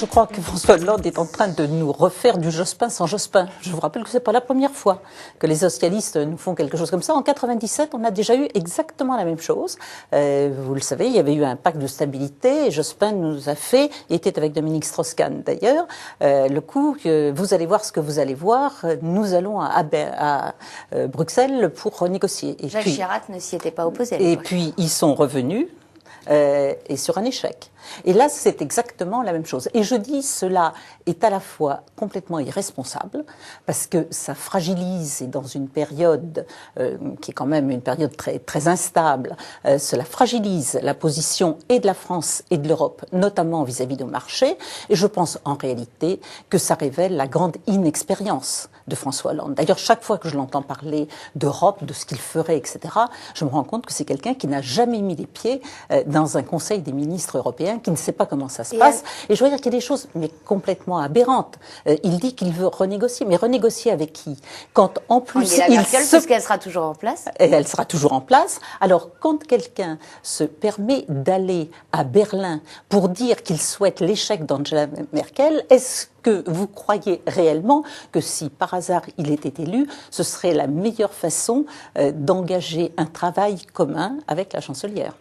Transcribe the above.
Je crois que François Hollande est en train de nous refaire du Jospin sans Jospin. Je vous rappelle que c'est pas la première fois que les socialistes nous font quelque chose comme ça. En 97, on a déjà eu exactement la même chose. Vous le savez, il y avait eu un pacte de stabilité et Jospin nous a fait, il était avec Dominique Strauss-Kahn d'ailleurs, le coup que vous allez voir ce que vous allez voir, nous allons à Bruxelles pour négocier. Et Jacques Chirac ne s'y était pas opposé à Et l'époque. puis ils sont revenus. Et sur un échec. Et là, c'est exactement la même chose. Et je dis, cela est à la fois complètement irresponsable, parce que ça fragilise, et dans une période qui est quand même une période très, très instable, cela fragilise la position et de la France et de l'Europe, notamment vis-à-vis de marché. Et je pense en réalité que ça révèle la grande inexpérience de François Hollande. D'ailleurs, chaque fois que je l'entends parler d'Europe, de ce qu'il ferait, etc., je me rends compte que c'est quelqu'un qui n'a jamais mis les pieds dans un conseil des ministres européens, qui ne sait pas comment ça se passe. Et je veux dire qu'il y a des choses mais complètement aberrantes. Il dit qu'il veut renégocier, mais renégocier avec qui? Quand en plus puisqu'elle sera toujours en place. Et elle sera toujours en place. Alors quand quelqu'un se permet d'aller à Berlin pour dire qu'il souhaite l'échec d'Angela Merkel, est-ce que vous croyez réellement que si par hasard il était élu, ce serait la meilleure façon d'engager un travail commun avec la chancelière?